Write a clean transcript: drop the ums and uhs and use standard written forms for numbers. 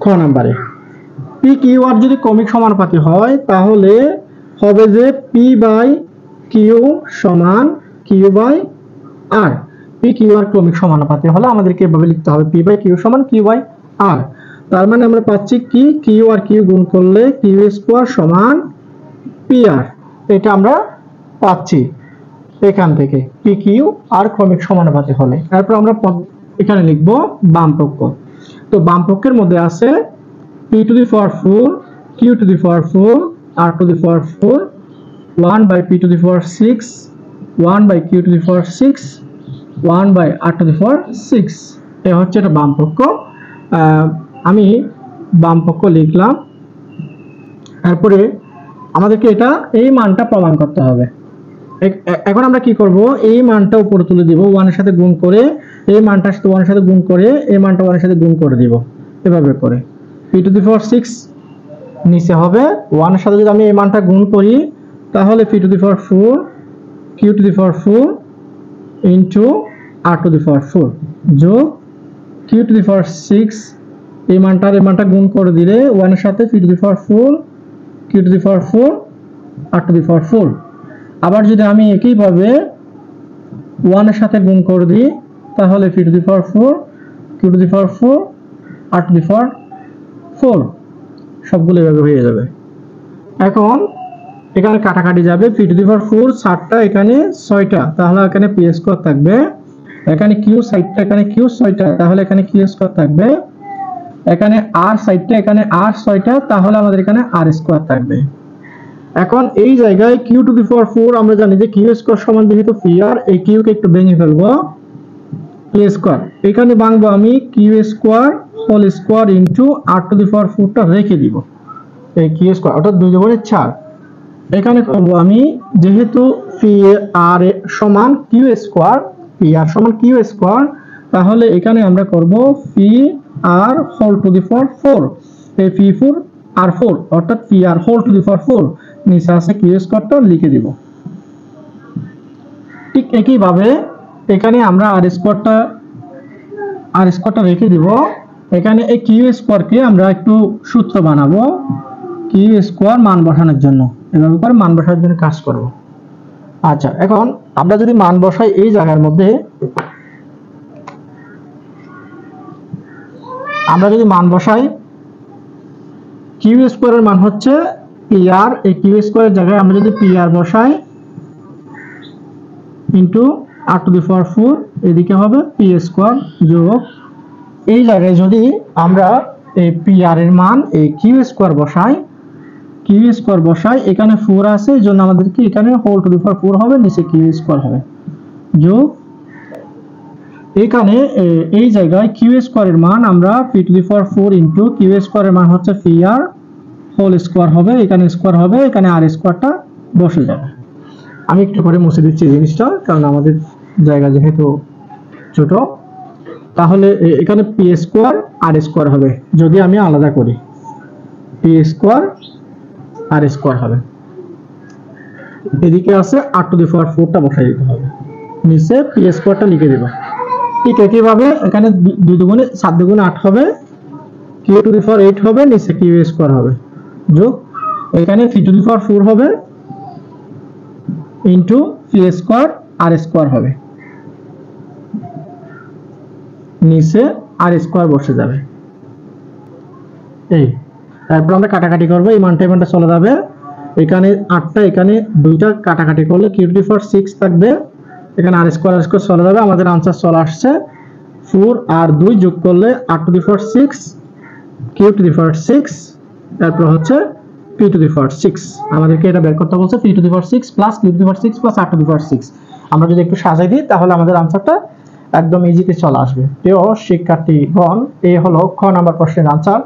খ নাম্বারে P Q আর যদি ক্রমিক সমানুপাতি হয় তাহলে হবে যে পি বাই কিউ সমান Q by R. P Q R ক্রমিক সমানুপাতি হলে আমাদেরকে এভাবে লিখতে হবে পি বাই কিউ সমান কিউ বাই আর। তার মানে আমরা পাচ্ছি কি কিউ আর কিউ গুণ করলে কিউ স্কয়ার সমান পি আর। এটা আমরা পাচ্ছি এখান থেকে পি কিউ আর ক্রমিক সমানুপাতি হলে। তারপর আমরা এখানে লিখব বাম পক্ষ। তো বাম পক্ষের মধ্যে আছে p to the power 4 q to the power 4 r to the power 4 1 by p to the power 6 1 by q to the power 6 1 by r to the power 6। এই হচ্ছে এটা বাম পক্ষ। আমি বাম পক্ষ লিখলাম। তারপরে আমাদেরকে এটা এই মানটা প্রমাণ করতে হবে। এখন আমরা কি করব, এই মানটা উপরে তুলে দিব 1 এর সাথে গুণ করে, এই মানটার সাথে 1 এর সাথে গুণ করে, এই মানটা 1 এর সাথে গুণ করে দিব এভাবে করে। p to the power 6 নিচে হবে 1 এর সাথে যদি আমি এই মানটা গুণ করি তাহলে p to the power 4 q to the power 4 into r to the power 4 যোগ q to the power 6 এই মানটা গুণ করে দিলে 1 এর সাথে p to the power 4 q to the power 4 r to the power 4। আবার যদি আমি একইভাবে 1 এর সাথে গুণ করে দিই তাহলে p to the power 4 q to the power 4 r to the power 4 সবগুলো এভাবে হয়ে যাবে। এখন এখানে কাটাকাটি যাবে, p to the power 4 7টা এখানে 6টা, তাহলে এখানে p স্কয়ার থাকবে। এখানে q 7টা এখানে q 6টা, তাহলে এখানে q স্কয়ার থাকবে। এখানে r 7টা এখানে r 6টা, তাহলে আমাদের এখানে r স্কয়ার থাকবে। এখন এই জায়গায় q to the power 4 আমরা জানি যে q স্কয়ার সমান যেহেতু p r, এই q কে একটু ভেঙে ফেলবো p স্কয়ার। এখানে ভাঙবো আমি q square whole square into r to the power 4 টা রেখে দিব এই q স্কয়ার, অর্থাৎ 2 × 4। এখানে করব আমি যেহেতু p r সমান q স্কয়ার, p r সমান q স্কয়ার, তাহলে এখানে আমরা করব p r whole to the power 4, এই p4 r4 অর্থাৎ p r whole to the power 4 নিচে আছে q স্কয়ারটা লিখে দিব। ঠিক একইভাবে এখানে আমরা r স্কয়ারটা রেখে দিব। এখানে এই q স্কয়ারকে আমরা একটু সূত্র বানাবো q স্কয়ার মান বসানোর জন্য, এভাবে করে মান বসানোর জন্য কাজ করব। আচ্ছা, এখন আমরা যদি মান বসাই এই জায়গার মধ্যে, আমরা যদি মান বসাই q স্কয়ারের মান হচ্ছে pr, এই q স্কয়ারের জায়গায় আমরা যদি pr বসাই into r to the power 4 এদিকে হবে p স্কয়ার যোগ এই জায়গায় যদি আমরা এই pr এর মান এই q স্কয়ার বসাই, এখানে 4 আছে এজন্য আমাদের কি এখানে হোল টু দি পাওয়ার 4 হবে, নিচে q স্কয়ার হবে যোগ এখানে এই জায়গায় q স্কয়ারের মান আমরা p to the power 4 into q স্কয়ারের মান হচ্ছে pr হোল স্কয়ার হবে, এখানে স্কয়ার হবে, এখানে r স্কয়ারটা বসে যাবে। আমি একটু করে মুছে দিচ্ছি জিনিসটা, কারণ আমাদের জায়গা যেহেতু ছোট। তাহলে এখানে p স্কয়ার r স্কয়ার হবে, যদি আমি আলাদা করি p স্কয়ার r স্কয়ার হবে। এদিকে আছে r to the power 4 টা বসাই দিতে হবে, নিচে p স্কয়ারটা লিখে দেব। ঠিক একইভাবে এখানে 2 × 7 × 8 হবে, q to the power 8 হবে, নিচে q স্কয়ার হবে যোগ এখানে p to the power 4 হবে into p square r square হবে, নিচে r স্কয়ার বসে যাবে। এই তারপর আমরা কাটাকাটি করব, এই মানটা চলে যাবে। এখানে 8টা এখানে 2টা কাটাকাটি করলে q to the power 6 থাকবে, এখানে r স্কয়ার চলে যাবে। আমাদের आंसर চলে আসছে 4 আর 2 যোগ করলে r to the power 6 q to the power 6, তারপর হচ্ছে p to the power 6। আমাদেরকে এটা বের করতে বলছে p to the power 6 plus q to the power 6 plus r to the power 6। আমরা যদি একটু সাজাই দিই তাহলে আমাদের आंसरটা একদম ইজিতে চলে আসবে। প্রিয় শিক্ষার্থীগণ, এই হলো খ নাম্বার প্রশ্নের आंसर।